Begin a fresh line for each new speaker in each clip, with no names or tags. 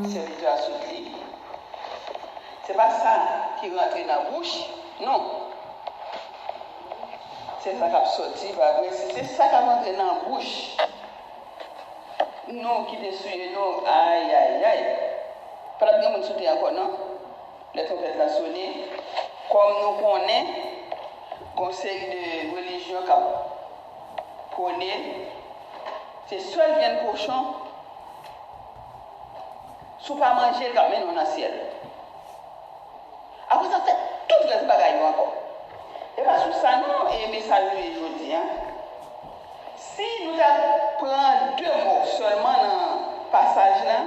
serviteur à soutenir. Ce n'est pas ça qui rentre dans la bouche, non. C'est ça qui a sorti, c'est ça qui a rentré dans la bouche. Nous qui déçus, nous, aïe. Pas de monde soutien encore, non? Les trompettes la sonné. Comme nous connaissons, conseil de religion qui prôné, c'est seul bien cochon. Si vous ne pas manger, vous avez dans le ciel. Après ça, c'est tout le bagaille encore. Et pas sur ça, non, et message aujourd'hui. Si nous apprenons 2 mots seulement dans le passage là,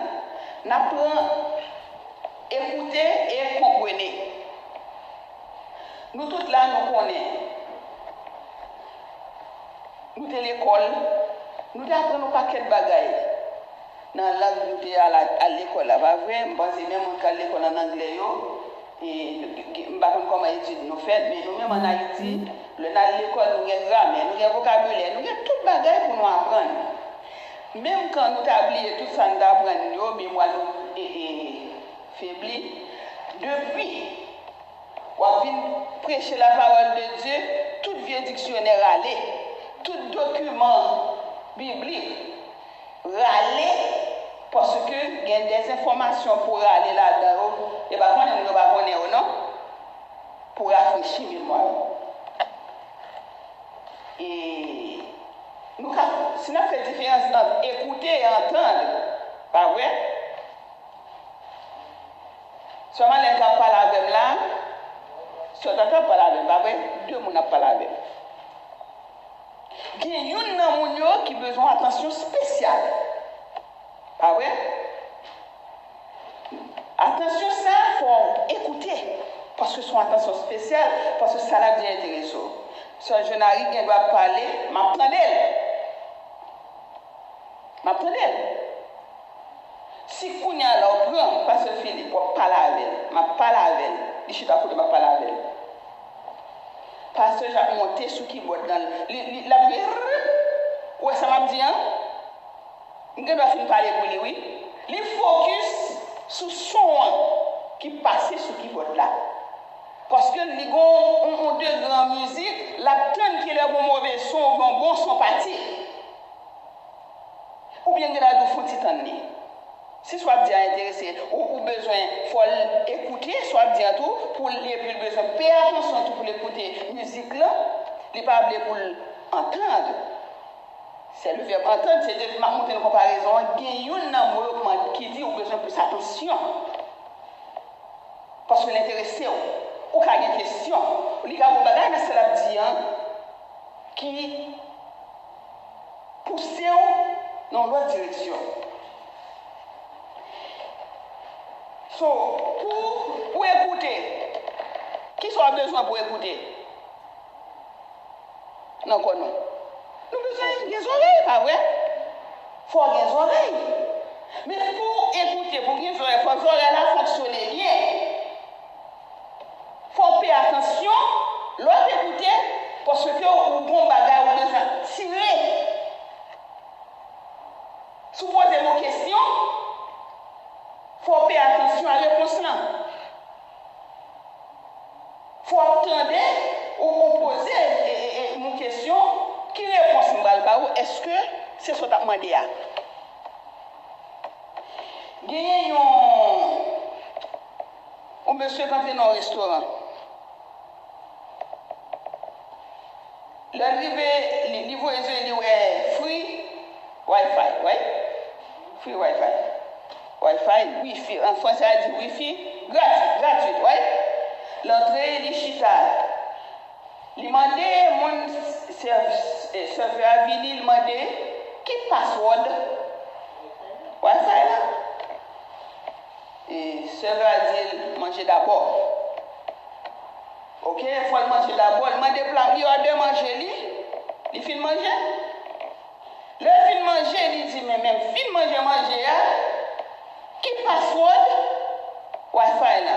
nous apprenons écouter et comprendre. Nous tous là, nous connaissons. Nous sommes à l'école, nous apprenons un paquet de bagailles. Dans la langue, nous sommes à l'école, là, pas vrai? Je pense même qu'à l'école en anglais, et je ne sais pas comment étudier nous faisons, mais nous-mêmes en Haïti, dans l'école, nous avons grammaire, nous avons vocabulaire, nous avons tout le bagage pour nous apprendre. Même quand nous avons tout ça, nous apprenons, mais moi, nous faiblis. Depuis, on vient prêcher la parole de Dieu, tout vieux dictionnaire râlé, tout document biblique râlé, parce que il y a des informations pour aller là-dedans, et pas qu'on ne va pas connaître, non? Pour rafraîchir mémoire. Et nous, si nous faisons différence entre écouter et entendre, pas vrai? Seulement les gens parlent avec là, soit on parle avec, pas vrai? 2 personnes parlent avec. Il y a une personne qui a besoin d'attention spéciale. Pas vrai? Attention, ça, il faut écouter. Parce que son attention spéciale, parce que ça l'a bien intéressé. Sœur Jeanari, elle doit parler, m'attendre elle. Si Kounia là, on prend, Pasteur Philippe, on parle avec elle. Je parle avec elle. Je suis d'accord, je parle avec elle. Pasteur Jacques monté sur qui boit dans la vie. Ouais, ça m'a dit, hein? Je dois finir parler pour lui, oui. Il focus sur son qui passe sur qui boit là. Parce que les gens ont 2 grandes musiques, la tonne qui est le bon mauvais son, bon son parti. Ou bien que la deux faut titaner. Si soit bien intéressé ou besoin, il faut écouter, soit bien tout, pour les plus besoin, faire attention tout pour l'écouter musique là, il n'est pas pour entendre. C'est le verbe entendre, c'est de monter une comparaison. Il y a un mot qui dit qu'il a besoin de plus attention. Parce que l'intéressé, ou qu'il y a une question, il y a un bagage, c'est la dit qui pousse dans l'autre direction. So, pour écouter, qui soit besoin pour écouter? Non, quoi, non. Nous avons des oreilles, pas vrai? Il faut des oreilles. Mais pour écouter, pour qu'il y ait des oreilles, il faut que les oreilles fonctionnent bien. Il faut faire attention, l'autre écouter, parce que au bon bagage, on besoin tirer. Supposez vos questions, il faut faire attention à la réponse là. Il faut attendre ou poser une question. Qui répond à est-ce que c'est ce que tu as demandé? Il y a un monsieur qui est dans un restaurant. L'arrivée, le niveau est free Wi-Fi, oui? Free Wi-Fi. Wi-Fi, Wi-Fi. En français, on dit Wi-Fi gratuit, oui? L'entrée, les chita. Il demandait, mon serveur à venir, il demandait, quel password Wi-Fi là? Et le serveur a dit, manger d'abord. Ok, il faut manger d'abord. Il demandait, il a deux manger, il fait manger. Le film manger, il dit, mais même film manger, quel password Wi-Fi là?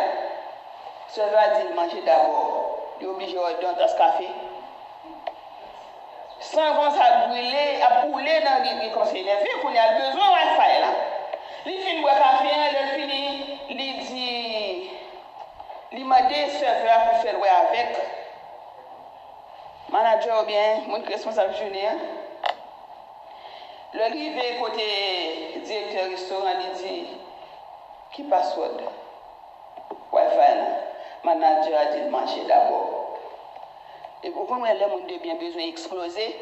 Le serveur a dit, manger d'abord. Il est obligé de donner ce café. Sans qu'on ça brûler, à brûler dans les conseils. Il y a besoin de Wi-Fi là. Il finit boire café, il finit, il dit, il m'a dit, serveur pour faire avec. Manager ou bien, mon responsable junior. Le rivé côté directeur restaurant, il dit, qui password? Wi-Fi, manager a dit, manger d'abord. Et vous comprenez, les gens ont bien besoin d'exploser.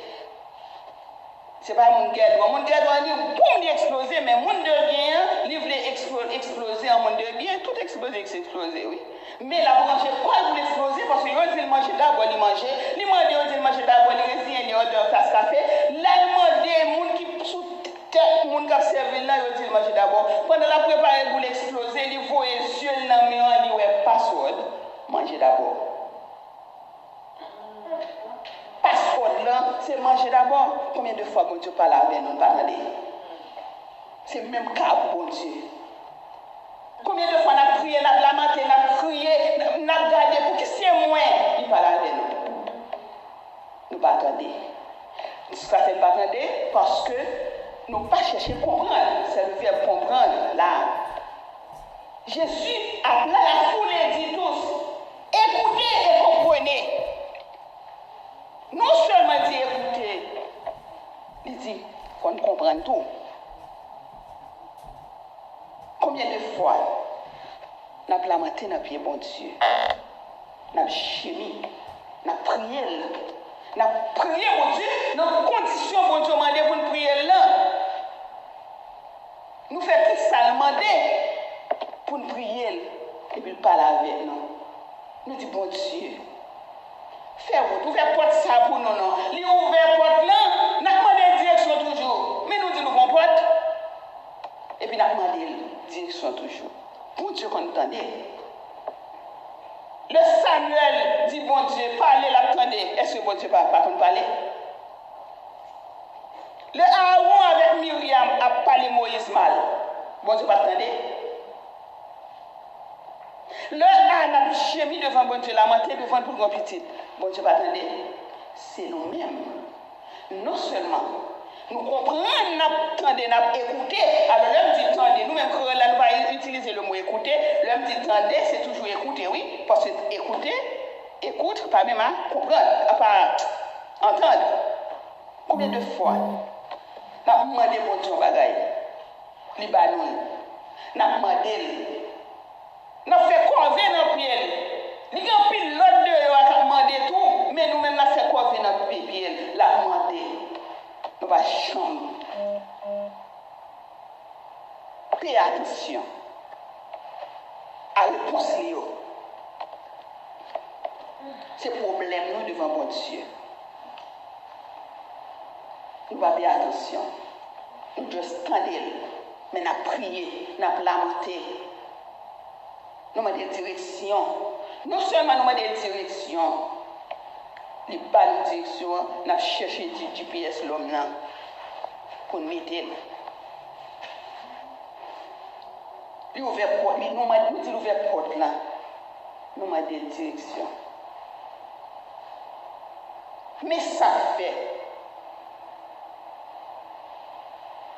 Ce n'est pas mon gars, mon gars doit dire, boum, exploser, mais mon de bien, il voulait exploser en monde de bien, tout exploser, oui. Mais la branche, pourquoi vous l'exploser? Parce que vous manger d'abord, il manger, il demande de manger d'abord, il reste il ordre tasse café. Là, il demande, les gens qui sous tête, les gens qui servent là, il dit manger d'abord. Pendant la préparation, vous l'exploser, il voit les yeux dans le mur, il dit, password, manger d'abord. Password là, c'est manger d'abord. Combien de fois, bon Dieu, parle avec nous, parler? C'est le même cas, bon Dieu. Combien de fois on a prié, on a lamenté, on a crié, on a gardé pour que c'est moins, il parle avec nous. Nous ne pas attendre. Ça ne pas attendre parce que nous ne pas chercher à comprendre. C'est le verbe comprendre là. Jésus appelé la foule et dit tous, écoutez et comprenez. Non seulement dit écoutez, il dit qu'on comprenne tout. Combien de fois nous avons lamenté dans le pied, bon Dieu, nous avons chimie, nous avons prié, nous avons prié, bon Dieu, dans les conditions, bon Dieu, demandé pour nous prier là. Nous faisons tout ça, demander pour nous prier et puis parler avec nous. Nous disons, bon Dieu, fais-vous, ouvrez porte ça pour nous, non. Lui ouvert porte là, nous demandé direction toujours. Mais nous disons, nous avons porte. Et puis nous demandé direction toujours. Pour Dieu qu'on entendait. Le Samuel dit, bon Dieu, parlez, l'attendez. Est-ce que bon Dieu pas qu'on parler? Le Aaron avec Myriam a parlé Moïse mal. Bon Dieu pas attendez. Le Anna a chémi devant bon Dieu, la matin devant pour grand petit. Bon Dieu pas attendez. C'est nous-mêmes. Non seulement nous comprenons, nous attendons, nous écoutons. Alors, l'homme dit attendez, nous-mêmes, là, nous allons utiliser le mot écouter. L'homme dit attendez, c'est toujours écouter, oui. Parce que écouter, écoute, pas même à comprendre, pas entendre. Combien de fois nous avons demandé bon Dieu bagaille, Libanon, nous avons demandé, nous avons fait corvée dans le pied. Nous avons pile l'autre de nous avons demandé tout, mais nous-mêmes, nous avons fait corvée dans le pied, nous avons demandé. Nous allons chambre. Faites attention à réponse. C'est le problème nous devant bon Dieu. Nous allons faire attention. Nous devons attendre, mais nous allons prier, nous allons lamenter. Nous avons des directions. Non seulement nous avons des directions. Les bonnes directions, nous avons cherché du GPS l'homme là pour nous mettre. Nous avons ouvert porte, nous avons dit ouvert porte là. Nous avons des directions. Mais ça fait.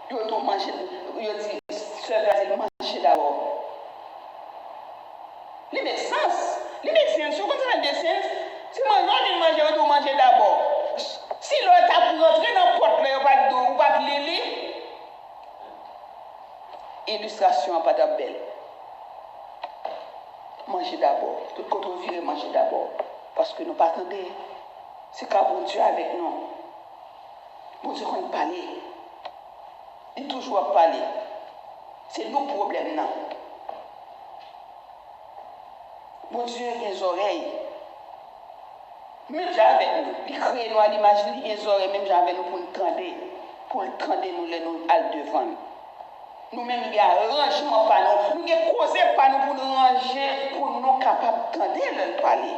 Nous avons mangé, nous avons dit, serveur, manger d'abord. Les médecins, si vous comprenez les médecins, si vous mangez d'abord. Si l'autre a pour rentrer dans la porte, il va de pas de l'élire. Illustration pas de belle. Mangez d'abord. Tout quand on vire, mangez d'abord. Parce que nous pas attendons. C'est quand bon Dieu avec nous. Bon Dieu qu'on parle. Il toujours parler. C'est nos problèmes là. Bon Dieu a des oreilles. Même j'avais nous, il crée nous à l'image, il y a des oreilles, même j'avais nous pour le tendre nous à devant. Nous-mêmes, il y a un rangement par nous, il y a causé par nous pour nous ranger, pour nous capables d'entendre le parler.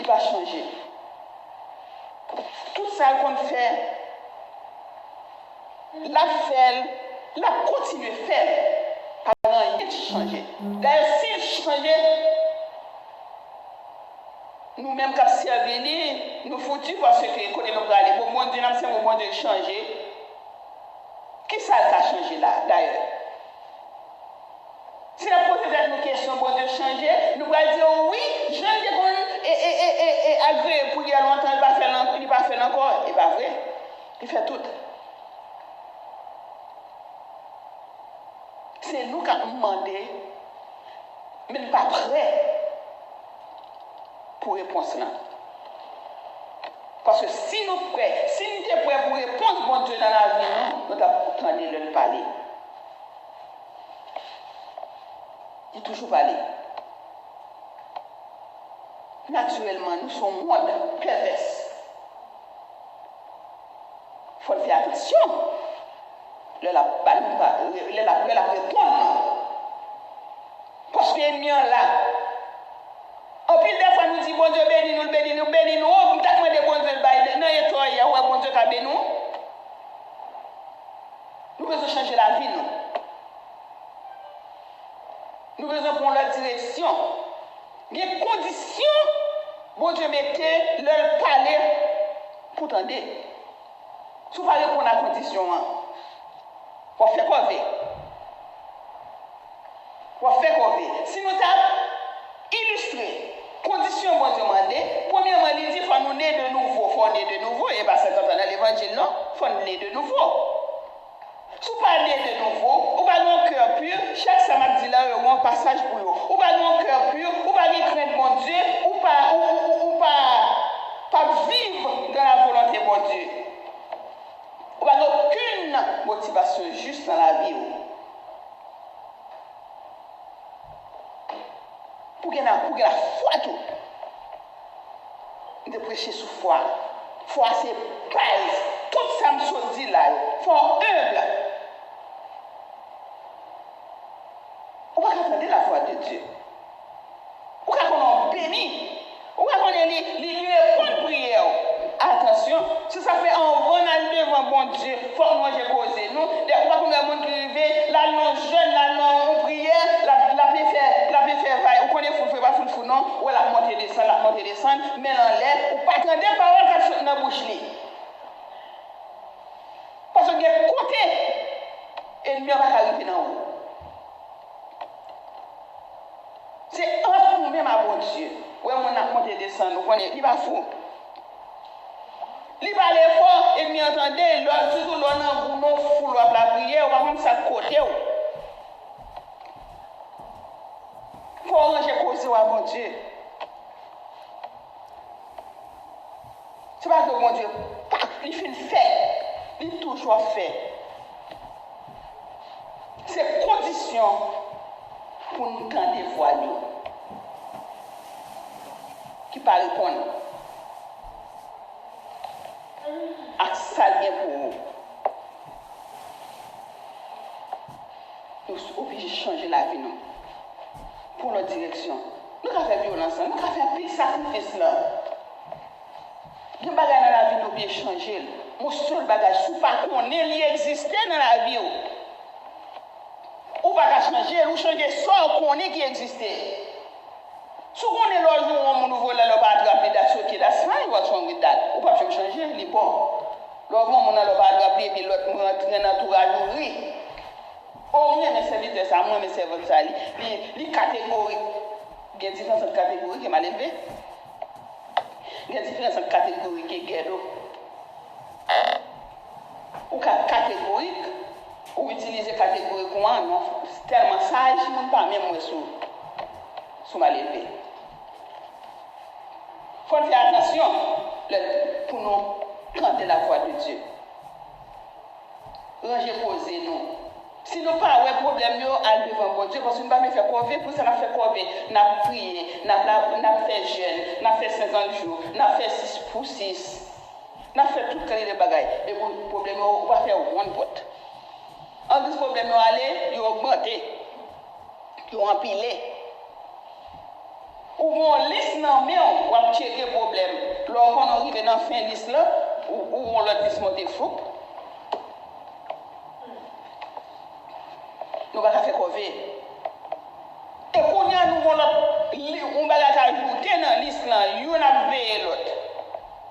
Il va changer. Tout ça qu'on fait, la continue à faire. Avant, il change. D'ailleurs, s'il changeait, nous-mêmes qui servons, nous foutus parce que nous allons aller. Pour moi, nous avons changer. Qui ça a changé là, d'ailleurs? Si la posée une question, bon Dieu, changer, nous allons dire oui, je et agréé pour dire longtemps, il va faire encore. Il pas vrai. Il fait tout. C'est nous qui avons demandé, mais nous ne sommes pas prêts pour réponse là. Parce que si nous sommes prêts, si nous sommes prêts pour répondre, bon Dieu, dans la vie, nous devons le parler. Il toujours parler. Naturellement, nous sommes monde pervers. Il faut faire attention. La répondre. Parce que l'ennemi là. En plus, des fois, nous disons, bon Dieu, bénis-nous. Oh, nous t'as demandé bon Dieu, non, il y a toi, il y a bon Dieu qui a béni nous. Nous devons changer la vie, nous. Nous devons prendre la direction. Il y a des conditions, bon Dieu, mettez leur parler pour tendre. Si vous parlez pour la condition, pour faire quoi? Pour faire quoi? Si nous avons illustré conditions, bon Dieu, demandé, premièrement, il dit qu'il faut nous naître de nouveau. Il faut naître de nouveau. Et bien, c'est quand on a l'évangile, non? Il faut naître de nouveau. Si vous parlez de nouveau, vous avez un cœur pur, chaque samedi là, il y a un passage pour vous. Vous avez un cœur pur, vous avez crainte mon Dieu, ou pas vivre dans la volonté de mon Dieu. Vous n'avez aucune motivation juste dans la vie. Pour que la foi tout. De prêcher sous foi. Foi c'est base. Tout ça me soit dit là. Foi humble. On va attendre la foi de Dieu. On va qu'on béni. On va qu'on lui répondre prière. Attention, si ça fait un bon aller devant bon Dieu, il faut que moi j'ai causé. Nous, on va qu'on a monde qui arrive, là non jeune, là non prière, la peut faire, on connaît fou, pas fou non, ou la montée descend, mais en l'air, ou pas attendre des paroles qui sont dans la bouche. Parce que côté, et mieux va arriver dans haut. C'est entre nous-mêmes à bon Dieu. Ouais, mon a monté descendre, on connaît, il va fou. Il va aller fort, et m'y entendez, surtout l'on a un boulot fou, la prière, on va même ça côté. Il faut ranger cause à mon Dieu. C'est pas que mon Dieu, il fait, il toujours fait. C'est condition pour nous tenter voix qui ne répondre pas. À ça bien pour vous. Nous sommes obligés de changer la vie nous. Pour notre direction. Nous avons fait violence, nous avons fait un petit sacrifice là. Les bagages dans la vie nous bien changer. Mon seul bagage, si pas qu'on est existé dans la vie. Ou pas changer, ou changer ça qu'on est qui existait. Si on est là, on nous voit là, on va attraper des choses that's fine, what's wrong with that? Ou pas changer, il est bon. L'autre, on va attraper, puis l'autre, on va entrer dans tout à nourrir. Au moins, mes serviteurs, ça, moi, mes serviteurs, ça, les catégories. Il y a différentes catégories qui m'ont élevé. Il y a différentes catégories qui sont ghetto. Ou catégorique, ou utiliser catégorie comme un, non, c'est tellement sage, je ne pas même moi sous ma levée. Il faut faire attention pour nous canter la voix de Dieu. Ranger poser nous. Si nous pas un problème, nous allons devant bon Dieu, parce que nous ne pouvons pas faire corvée, pour ça nous fait corvée. Nous avons prié, nous avons fait jeûne, nous avons fait 50 jours, nous avons fait 6 pour 6. Nous avons fait toutes les bagailles. Et pour le problème, on va faire one pot. En plus, le problème, il a augmenté, il a empilé. Ou on liste non mais on va checker le problème. Lorsqu'on arrive dans la fin de liste là, ou on l'a dismonté fou. Nous allons faire quoi? Et qu'on y a nous on va ajouter dans la liste là, il y a veillé l'autre.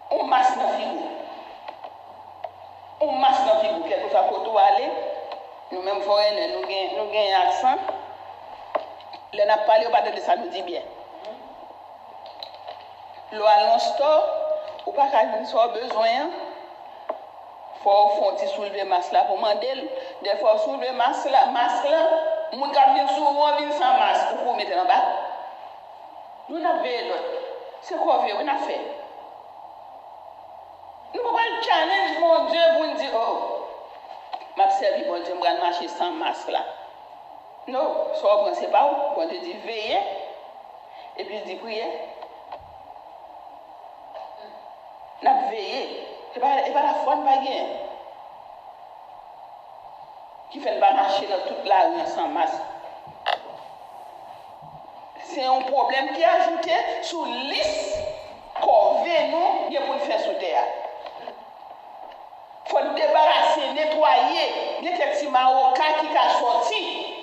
On masse dans la figure. On masse dans la figure, quelque chose à côté aller, Nous-mêmes, foreigners, nous avons un accent. Le n'a pas parlé, de ça nous dit bien. L'eau à l'on-store, ou pas qu'à soit besoin, faut soulever masse là pour demander. Des fois, soulever masse là, mon gars vient souvent sans masque pour mettre en bas. Nous n'avons l'autre. C'est quoi on a fait? Nous ne pouvons pas le challenge, mon Dieu, pour nous dire, oh, m'a servi, bon Dieu, je vais marcher sans masque là. Non, ça ne pensez pas, on te dit veiller, et puis dit prier. On a veillé, et pas la foi, pas gain. Qui fait pas marcher dans toute la rue sans masque. C'est un problème qui est ajouté sur liste qu'on veut nous pour faire sous terre. Il faut débarrasser, nettoyer des petits marocains qui sont sortis.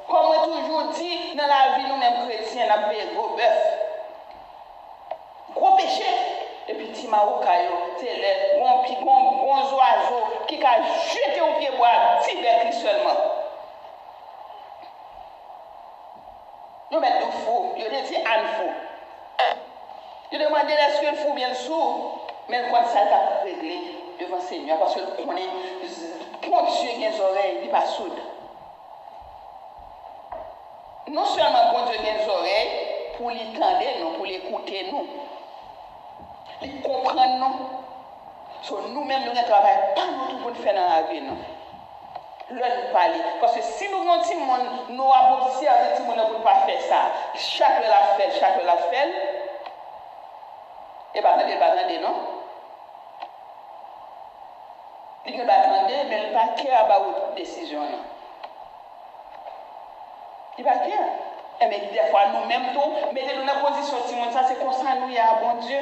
Comme on toujours dit, dans la vie, nous-mêmes chrétiens, on a fait gros bœuf. Gros péché. Et puis, petit marocain, c'est les bons oiseaux qui ont jeté au pied bois, petit bec seulement. Nous mettons du fou, je dis un fou. Je demande est-ce que le fou bien sourd, mais quand ça t'a réglé devant le Seigneur, parce que le connaît, mon Dieu, il a des oreilles, il n'est pas sourd. Non seulement bon Dieu a des oreilles pour l'entendre, nous, pour l'écouter, nous, les comprendre, nous. So, nous-mêmes, nous ne travaillons pas nous pour faire dans la vie, nous. Là, nous parler. Parce que si nous avons dit, nous avons observé tout le monde pour ne pas faire ça. Chaque la fait. Et bien, il ne va pas attendre, non? Il ne va pas attendre, mais il ne va pas care about votre décision. Non? Il ne va pas care. Mais des fois, nous-mêmes, mettez-nous dans la position, si ça, c'est comme ça, nous, il y a bon Dieu.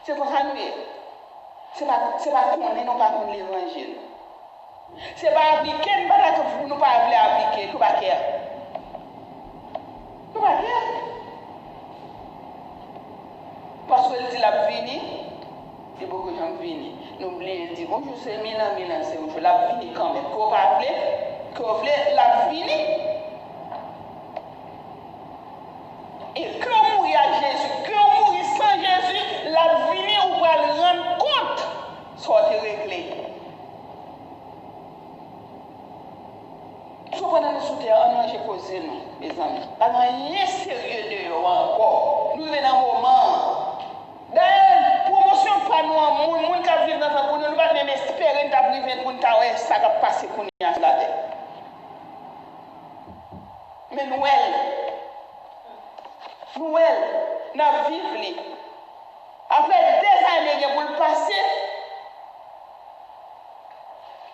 C'est comme ça, nous, c'est pas qu'on est, non pas qu'on l'évangile. C'est pas appliquer, nous ne pas appliquer, nous pas faire. Nous pas faire. Parce que dit la vini, et beaucoup de gens viennent. Nous oublions, il dit, bonjour, c'est Milan, c'est bonjour, la vini quand même. Qu'on va appeler, qu'on voulait la vini. Et que mourir à Jésus, que mourir sans Jésus, la vini, on va le rendre compte, soit réglé. Soit pendant le soutien, on a causé nous, mes amis. On n'a rien sérieux de eux encore. Nous venons au moment. D'ailleurs, promotion pas nous, mon qui vivent dans sa commune, nous ne pouvons même espérer que nous avons ça qui passe pour nous à la tête. Mais nous, nous vivons. Après des années pour le passer,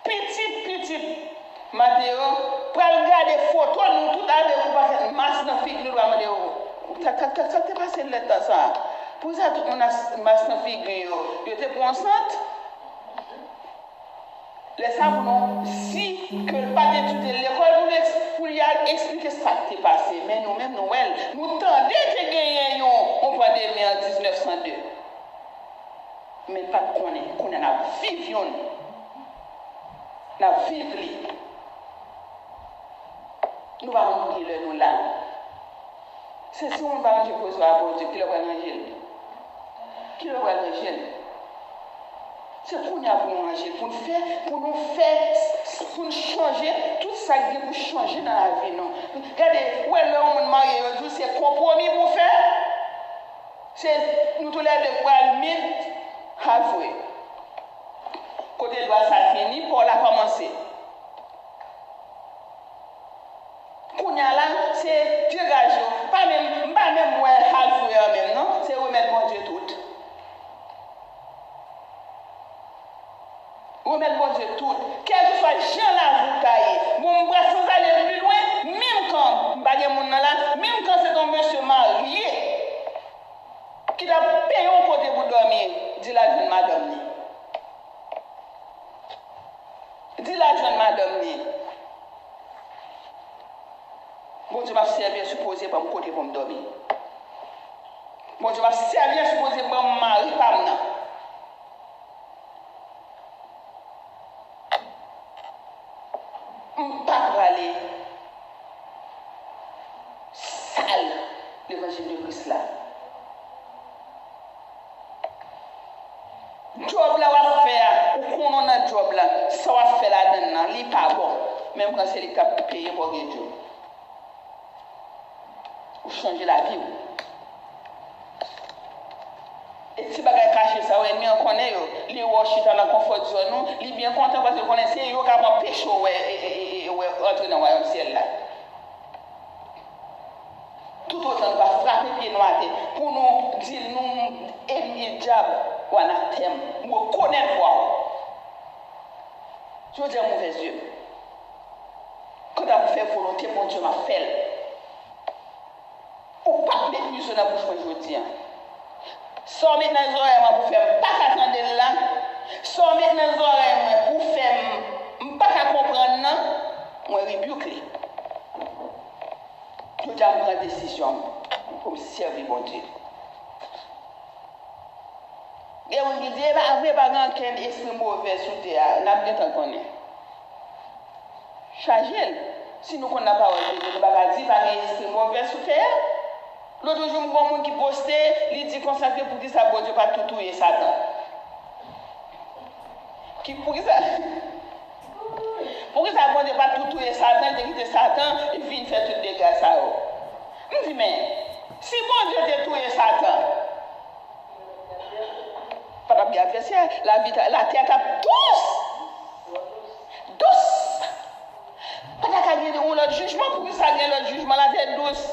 petit, Mathéo, pour regarder des photos, nous tout avec vous, parce que masse de figure, nous ça t'est passé le temps ça. Pour ça, tout le monde a masse de figure, vous êtes consciente? Les savons, si que le pas d'étudier l'école, pour lui expliquer ça qui s'est passé, mais nous-mêmes, nous tendons de gagner on pandémie en 1902. Mais pas qu'on a vécu, on a vécu. Nous allons mourir nous là. C'est si on va manger pour soi, pour Dieu, qui le va manger. Qui le va manger. C'est pour nous manger, pour nous changer, tout ça qui est pour changer dans la vie. Non? Regardez, où est l'homme marié aujourd'hui, c'est compromis pour faire. C'est nous tous les deux pour le mettre halfway. Côté droit, ça finit, pour la commencer. Là, c'est tirage. Pas même moi, halfway même, non? C'est remettre mon Dieu tout. Remettre mon Dieu tout. Quel que soit Jean la vous tailler. Mon bras sans aller plus loin, même quand, même quand c'est un monsieur marié, qui a payé un côté pour dormir, dit la jeune madame. Dit la jeune madame. Bon Dieu m'a servi à supposer pour me côté pour me dormir. Bon Dieu m'a servi à supposer pour me marier par moi. Job là va faire ou qu'on a job là ça va faire là dedans li pas bon même quand c'est les cap payer pour gagner job ou changer la vie et si bagay caché ça ouais on connaît yo li wash dans la confort zone nous li bien content parce que connaît c'est yo ka m'empêcher ouais entrer dans royaume ciel là tout autant va frapper pied noir pour nous dire nous ennemi diable ou anathème nous connaître quoi je veux dire mauvais yeux quand on fait volonté bon Dieu m'a fait ou pas mettre lui sur la bouche aujourd'hui sans mettre dans les oreilles pour faire pas attendre là sans mettre dans les oreilles pour faire pas comprendre non moi rebuke je dois prendre une décision pour me servir mon Dieu. Et on dit, après, par exemple, qu'un esprit mauvais sous terre, n'a pas de connaître. Chargez-le. Si nous connaissons pas de Dieu, nous ne pouvons pas dire qu'il y a un esprit mauvais sous terre. L'autre jour, il y a un monde qui postait, il dit consacré pour dire ça, bon Dieu, pas tout touiller Satan. Pour qui ça? Pour que ça bon Dieu pas tout touiller Satan, de quitter Satan, il vient faire tout dégâts ça. Je dis mais si bon Dieu te touiller Satan, pas bien adversaire, la terre est douce. Pas qu'à gagner l'autre jugement pour que ça gagne l'autre jugement, la terre douce.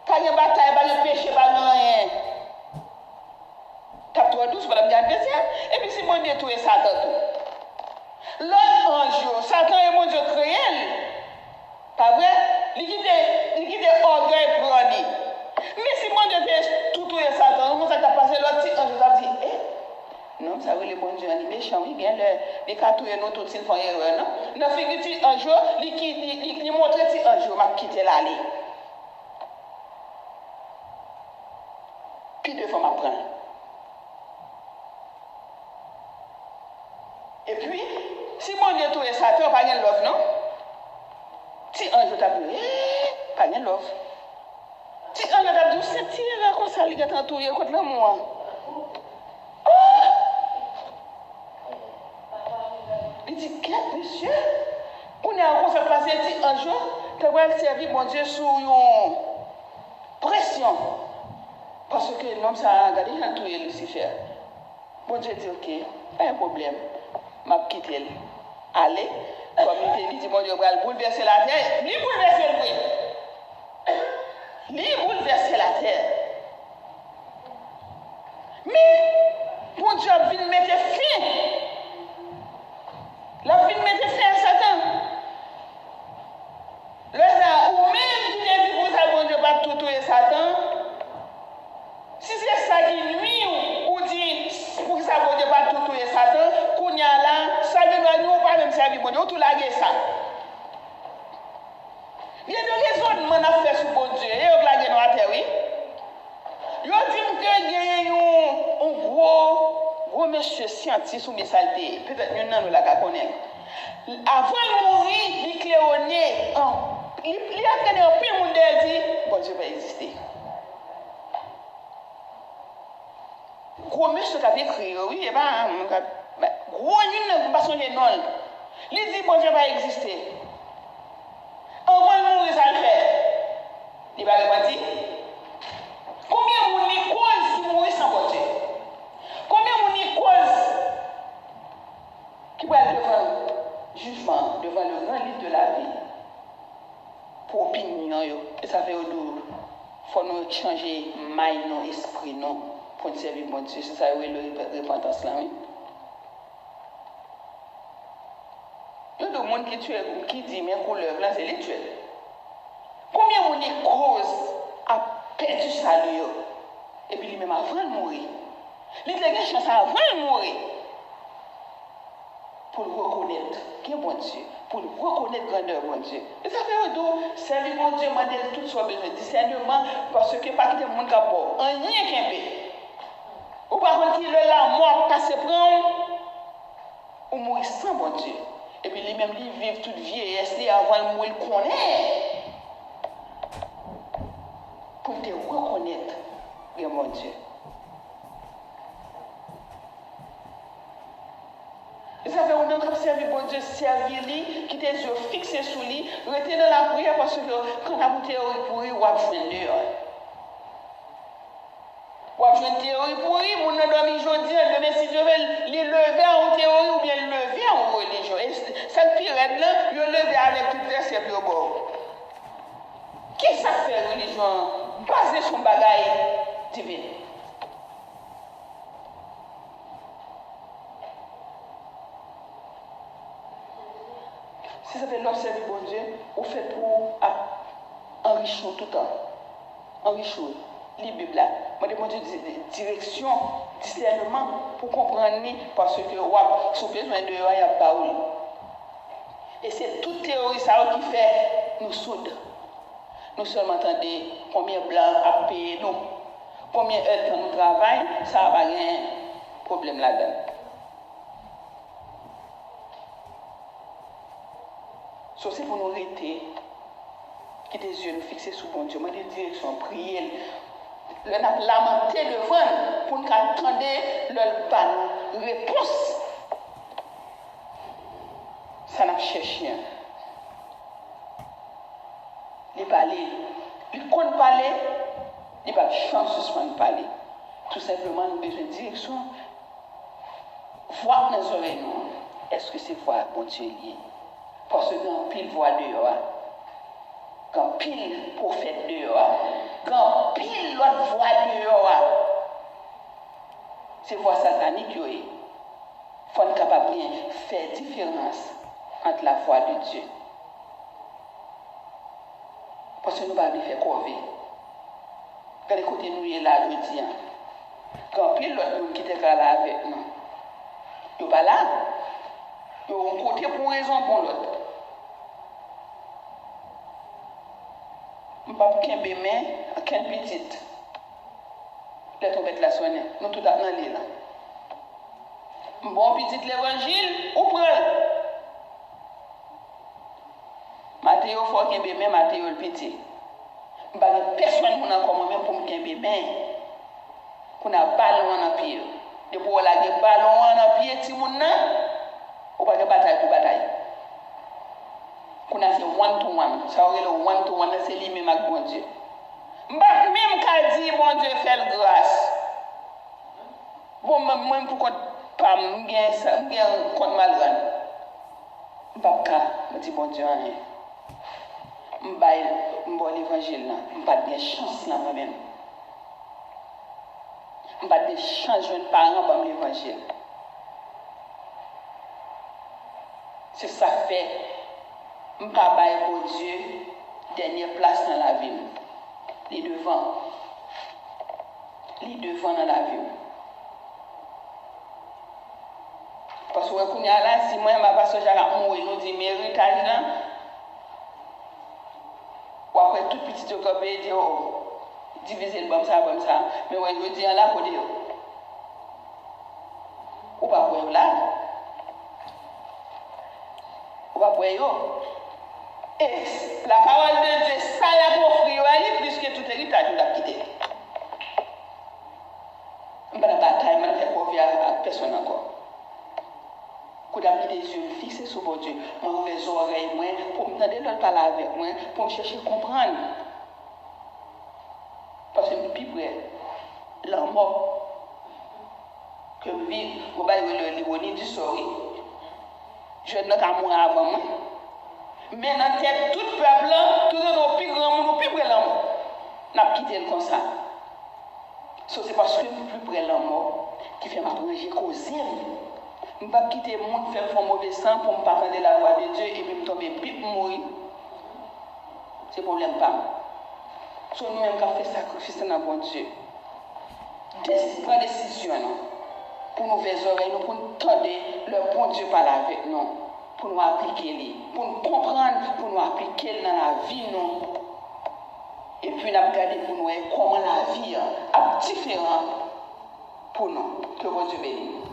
Pas de bataille, pas de péché, pas de rien. T'as trop douce, pas bien adversaire. Et puis si bon Dieu touiller Satan tout. L'autre ange, Satan est mon Dieu créé. Pas vrai? Il quitte orgueil pour lui. Mais si mon Dieu fait tout Satan, comment ça t'a passé l'autre petit ange, ça dit, non, ça veut le bon Dieu, il est méchant, il vient les catouiller nous tout s'ils font erreur, non? Dans figure petit ange, il montre petit ange, m'a quitté l'aller. Puis deux fois m'apprendre. Et puis, si mon Dieu touche Satan, pas de love, non? Si un jour t'as dit, pas de love. Si un jour t'as dit, c'est tiré comme ça, il a touché contre le moi. Il dit, qu'est-ce monsieur? On est en train de passer un jour, tu vas servir mon Dieu sous une pression. Parce que l'homme, ça a regardé, il a touché Lucifer. Bon Dieu dit, ok, pas un problème. M'a quitté. Allez, comme il dit, mon Dieu, va bouleverser la terre. Lui bouleverser le lui bouleverser la terre. Mais, mon Dieu a venu mettre fin. La vie mettre fin à Satan. Le ça, ou même qui dit pour ça, bon Dieu, pas tout tuer Satan. Si c'est ça qui nuit, ou dit pour ça, bon Dieu, pas tout tuer Satan, qu'on y a là, ça ne nous pas même servir, bon Dieu, tout laguer ça. Il y a des raisonnements à faire sur bon Dieu, et on laguer dans la terre, oui. Il dit qu'il y a un gros monsieur scientifique ou saleté, peut-être que nous la connaissons. Avant de mourir, il cléonait. Il a gagné un peu de monde dit, bon Dieu va exister. Gros monsieur qui a écrit, oui, et bien, gros il ne pas songer non. Il dit, bon Dieu va exister. Avant de mourir, ça le fait. Il va répondre. Combien de monde cause si mourir sans bon Dieu? Combien de monde cause qui va être devant le jugement, devant le grand livre de la vie pour opinion? Et ça fait il faut nous changer maille, nos esprits, pour servir mon Dieu. C'est ça, oui, le repentance là, oui. Il y a des gens qui disent, mais couleur là, c'est les tuer. Combien de monde cause a perdu salut? Et puis lui-même avant de mourir. Il a une chance avant de mourir. Pour le reconnaître, qui est bon Dieu, pour le reconnaître grandeur bon Dieu. Et ça fait un servir mon Dieu, m'a dit tout soit besoin de discernement, parce que pas qu'il y ait monde qui a beau, un rien qu'un peu. Ou par contre, il est là, moi, passer prendre, ou mourir sans bon Dieu. Et puis lui-même, il vit toute vieillesse, avant de mourir, il connaît. Pour te reconnaître, mon Dieu. servir bon Dieu, servir lui, qui tes yeux fixés sur lui, rester dans la prière parce que quand on a une théorie pour lui, on va jouer dehors. On va jouer une théorie pour lui, on ne doit pas aujourd'hui, demain si Dieu veut les lever en théorie ou bien le lever en religion. Et cette période là, il lever avec tout verset au bord. Qui ça fait religion basée sur un bagage divin? Si ça fait l'observer bon Dieu, on fait pour enrichir tout le temps. Enrichir. Les Bibles là. Moi, je demande direction, discernement pour comprendre parce que sous besoin de il y a parole. Et c'est toute théorie ça qui fait nous soudes. Nous seulement entendons combien blanc a payé nous, combien heures nous travaillons, ça va pas un problème là-dedans. So, c'est pour nous arrêter, qui des yeux nous fixer sur bon Dieu, moi des directions, prier, le n'a lamenté devant pour nous attendre leur panne, réponse. Ça n'a cherché. Il parler, il compte parler, il n'a pas de chance de parler. Tout simplement, nous avons besoin de direction. Voir dans les oreilles, est-ce que c'est voir bon Dieu lié? Parce que quand pile voix dehors, quand pile prophète dehors, quand pile l'autre voix dehors, c'est voix satanique. Il faut être capable de faire différence entre la voix de Dieu. Parce que nous ne pouvons pas faire corvée. Quand les côtés nous est là, je dis, quand pile l'autre monde qui était là avec nous, il n'est pas là. Il y a un côté pour raison pour l'autre. Je ne peux pas qu'un bébé, qu'un petit. Les trompettes la sonner. Nous tout dans l'île. Bon petit l'évangile, ou prend. Mathéo faut qu'un bébé, Mathéo le petit. Je ne peux pas personne qui a comme moi-même pour qu'un bébé. Pour un ballon en pied. De pour la ballon en pied, si mon ou pas de bataille pour bataille. Qu'on a fait one-to-one. Ça aurait le one-to-one, c'est lui-même avec bon Dieu. Même quand dit bon Dieu fait le grâce. Bon, même pour qu'on pas me contre malgré. Je dis bon Dieu rien. Je vais l'évangile là. Je n'ai pas de chance là moi-même. Je n'ai pas de chance de parents pour l'évangile. C'est ça fait. Je ne peux pas pour Dieu dernière place dans la vie. Les devants. Les devants dans la vie. Parce que quand là, si moi, ma pasteur Jacques mourir, nous dit méritage là. Ou après tout petit au copé, dit diviser le bon ça, comme ça. Mais ouais, je dis là pour dire. Ou pas pour là. Ou pas pour yo. Et la parole de Dieu, ça l'a pour offrir plus que tout héritage, nous a quitté. Je ne vais pas bataille, je ne vais pas confier à personne encore. Quand j'ai mis des yeux fixés sur mon Dieu, moi, ouvert les oreilles, pour me demander de parler avec moi, pour me chercher à comprendre. Parce que je suis plus près. La mort que je vis, je vais l'ironie du sort. Je ne vais pas mourir avant moi. Mais dans la tête, tout le peuple, tout le plus grand monde, plus près de la mort, n'a pas quitté comme ça. C'est parce que je suis plus près de la mort qui fait ma ranger causer. Je ne vais pas quitter le monde, faire un mauvais sang pour ne pas entendre la voix de Dieu et puis me tomber pip mourir. C'est le problème pas. C'est nous-mêmes qui avons fait sacrifice dans le bon Dieu. Prendre décision pour nous faire les oreilles, pour nous tendre le bon Dieu parler avec nous. Pour nous appliquer, pour nous comprendre, pour nous appliquer dans la vie. Non. Et puis, nous regarder pour nous comment la vie est différente pour nous. Que bon Dieu bénisse.